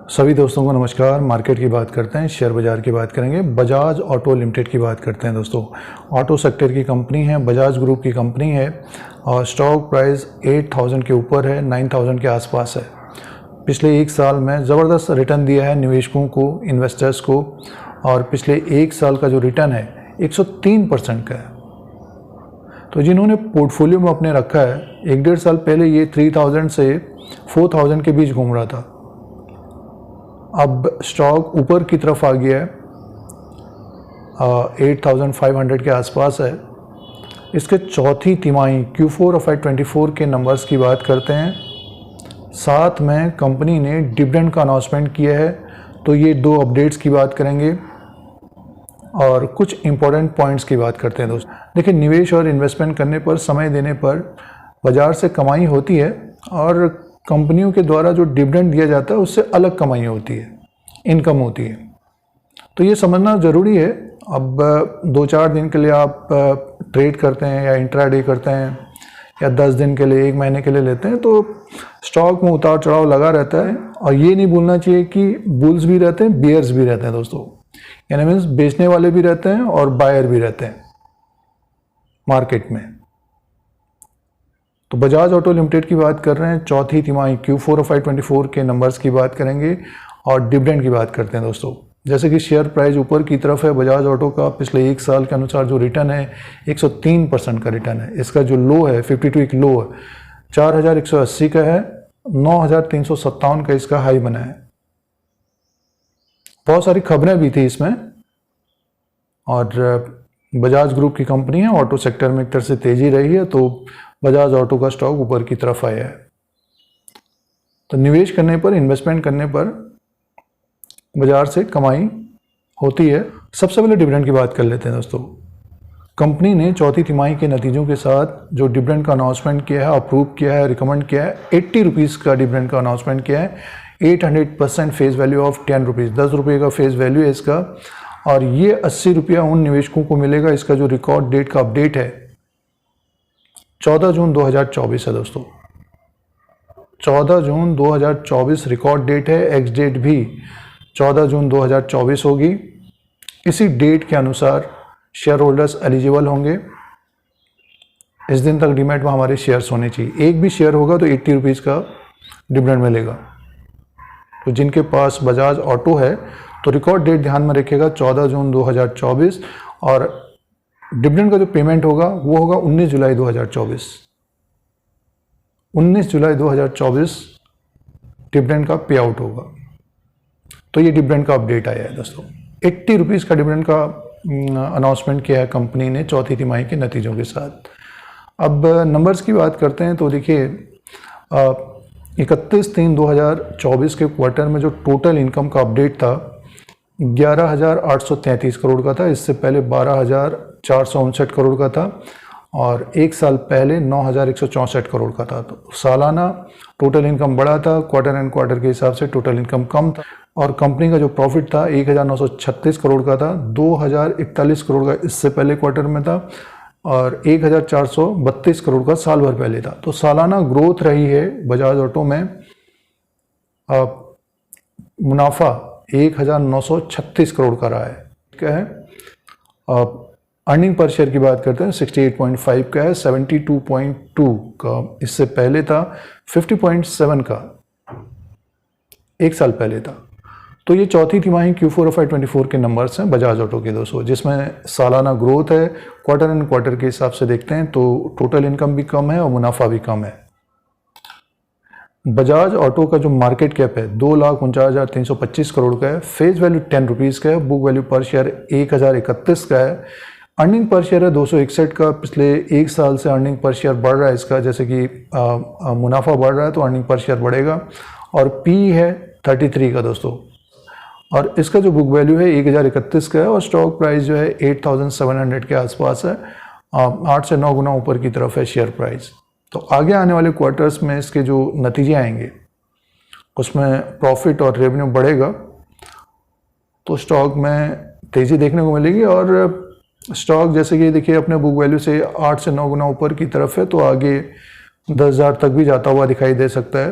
सभी दोस्तों को नमस्कार। मार्केट की बात करते हैं, शेयर बाज़ार की बात करेंगे। बजाज ऑटो लिमिटेड की बात करते हैं दोस्तों। ऑटो सेक्टर की कंपनी है, बजाज ग्रुप की कंपनी है और स्टॉक प्राइस 8000 के ऊपर है, 9000 के आसपास है। पिछले एक साल में ज़बरदस्त रिटर्न दिया है निवेशकों को, इन्वेस्टर्स को, और पिछले एक साल का जो रिटर्न है 103% का है। तो जिन्होंने पोर्टफोलियो में अपने रखा है, एक डेढ़ साल पहले ये 3000 से 4000 के बीच घूम रहा था। अब स्टॉक ऊपर की तरफ आ गया है, 8500 के आसपास है। इसके चौथी तिमाही Q4 ऑफ FY24 के नंबर्स की बात करते हैं। साथ में कंपनी ने डिविडेंड का अनाउंसमेंट किया है, तो ये दो अपडेट्स की बात करेंगे और कुछ इंपॉर्टेंट पॉइंट्स की बात करते हैं दोस्तों। देखिए, निवेश और इन्वेस्टमेंट करने पर, समय देने पर बाज़ार से कमाई होती है और कंपनियों के द्वारा जो डिविडेंड दिया जाता है उससे अलग कमाई होती है, इनकम होती है। तो ये समझना ज़रूरी है। अब 2-4 दिन के लिए आप ट्रेड करते हैं या इंट्राडे करते हैं या 10 दिन के लिए, 1 महीने के लिए लेते हैं, तो स्टॉक में उतार चढ़ाव लगा रहता है। और ये नहीं भूलना चाहिए कि बुल्स भी रहते हैं, बियर्स भी रहते हैं दोस्तों। यानी मीन्स बेचने वाले भी रहते हैं और बायर भी रहते हैं मार्केट में। तो बजाज ऑटो लिमिटेड की बात कर रहे हैं, चौथी तिमाही Q4 ऑफ FY24 के नंबर्स की बात करेंगे और डिविडेंड की बात करते हैं दोस्तों। जैसे कि शेयर प्राइस ऊपर की तरफ है, बजाज ऑटो का पिछले एक साल के अनुसार जो रिटर्न है 103% का रिटर्न है। इसका जो लो है 52 वीक लो है 4180 का है, 9357 का इसका हाई बना है। बहुत सारी खबरें भी थी इसमें, और बजाज ग्रुप की कंपनी है, ऑटो सेक्टर में एक तरह से तेजी रही है, तो बजाज ऑटो का स्टॉक ऊपर की तरफ आया है। तो निवेश करने पर, इन्वेस्टमेंट करने पर बाजार से कमाई होती है। सबसे पहले डिविडेंड की बात कर लेते हैं दोस्तों। कंपनी ने चौथी तिमाही के नतीजों के साथ जो डिविडेंड का अनाउंसमेंट किया है, अप्रूव किया है, रिकमेंड किया है, 80 रुपीज़ का डिविडेंड का अनाउंसमेंट किया है। 800% फेस वैल्यू ऑफ 10 रुपीज़, 10 रुपये का फेस वैल्यू है इसका। और ये 80 रुपया उन निवेशकों को मिलेगा। इसका जो रिकॉर्ड डेट का अपडेट है 14 जून 2024 है दोस्तों। 14 जून 2024 रिकॉर्ड डेट है। एक्स डेट भी 14 जून 2024 होगी। इसी डेट के अनुसार शेयर होल्डर्स एलिजिबल होंगे। इस दिन तक डीमैट में हमारे शेयर्स होने चाहिए। एक भी शेयर होगा तो 80 रुपीज़ का डिविडेंड मिलेगा। तो जिनके पास बजाज ऑटो है तो रिकॉर्ड डेट ध्यान में रखिएगा 14 जून 2024, और डिविडेंड का जो पेमेंट होगा वो होगा 19 जुलाई 2024। 19 जुलाई 2024 डिविडेंड का पे आउट होगा। तो ये डिविडेंड का अपडेट आया है दोस्तों। 80 रुपीज़ का डिविडेंड का अनाउंसमेंट किया है कंपनी ने चौथी तिमाही के नतीजों के साथ। अब नंबर्स की बात करते हैं तो देखिए, 31/3/2024 के क्वार्टर में जो टोटल इनकम का अपडेट था 11,833 करोड़ का था। इससे पहले 12,459 करोड़ का था, और एक साल पहले 9,164 करोड़ का था। तो सालाना टोटल इनकम बढ़ा था, क्वार्टर एंड क्वार्टर के हिसाब से टोटल इनकम कम था। और कंपनी का जो प्रॉफिट था 1,936 करोड़ का था, 2,041 करोड़ का इससे पहले क्वार्टर में था, और 1,432 करोड़ का साल भर पहले था। तो सालाना ग्रोथ रही है बजाज ऑटो में। मुनाफा 1,936 करोड़ का रहा है। क्या है, अर्निंग पर शेयर की बात करते हैं 68.5 का है, 72.2 का इससे पहले था, 50.7 का एक साल पहले था। तो ये चौथी तिमाही Q4 ऑफ FY24 के नंबर्स हैं बजाज ऑटो के दोस्तों, जिसमें सालाना ग्रोथ है। क्वार्टर एंड क्वार्टर के हिसाब से देखते हैं तो टोटल इनकम भी कम है और मुनाफा भी कम है। बजाज ऑटो का जो मार्केट कैप है 2,49,325 करोड़ का है। फेस वैल्यू 10 रुपीज़ का है। बुक वैल्यू पर शेयर 1,031 का है। अर्निंग पर शेयर है 261 का। पिछले एक साल से अर्निंग पर शेयर बढ़ रहा है इसका, जैसे कि मुनाफा बढ़ रहा है तो अर्निंग पर शेयर बढ़ेगा। और पी है 33 का दोस्तों, और इसका जो बुक वैल्यू है 1,031 का है, और स्टॉक प्राइस जो है 8,700 के आसपास है। 8 से 9 गुना ऊपर की तरफ है शेयर प्राइस। तो आगे आने वाले क्वार्टर्स में इसके जो नतीजे आएंगे उसमें प्रॉफिट और रेवेन्यू बढ़ेगा, तो स्टॉक में तेज़ी देखने को मिलेगी। और स्टॉक जैसे कि देखिए अपने बुक वैल्यू से 8 से 9 गुना ऊपर की तरफ है, तो आगे 10,000 तक भी जाता हुआ दिखाई दे सकता है।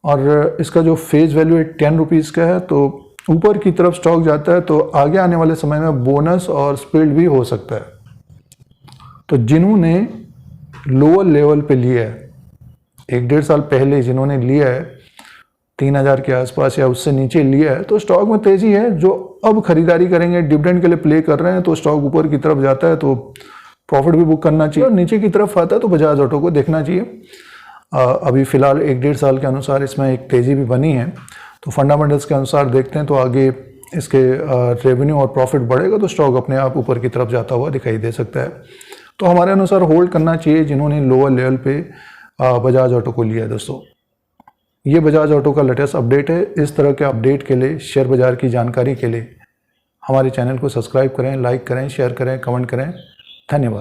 और इसका जो फेस वैल्यू है 10 रुपीज़ का है, तो ऊपर की तरफ स्टॉक जाता है तो आगे आने वाले समय में बोनस और स्प्लिट भी हो सकता है। तो जिन्होंने लोअर लेवल पे लिया है, 1-1.5 साल पहले जिन्होंने लिया है 3000 के आसपास या उससे नीचे लिया है, तो स्टॉक में तेजी है। जो अब खरीदारी करेंगे, डिविडेंड के लिए प्ले कर रहे हैं, तो स्टॉक ऊपर की तरफ जाता है तो प्रॉफिट भी बुक करना चाहिए, और नीचे की तरफ आता है तो बजाज ऑटो को देखना चाहिए। अभी फिलहाल 1-1.5 साल के अनुसार इसमें एक तेजी भी बनी है, तो फंडामेंटल्स के अनुसार देखते हैं तो आगे इसके रेवेन्यू और प्रॉफिट बढ़ेगा तो स्टॉक अपने आप ऊपर की तरफ जाता हुआ दिखाई दे सकता है। तो हमारे अनुसार होल्ड करना चाहिए जिन्होंने लोअर लेवल पे बजाज ऑटो को लिया है। दोस्तों, ये बजाज ऑटो का लेटेस्ट अपडेट है। इस तरह के अपडेट के लिए, शेयर बाजार की जानकारी के लिए हमारे चैनल को सब्सक्राइब करें, लाइक करें, शेयर करें, कमेंट करें। धन्यवाद।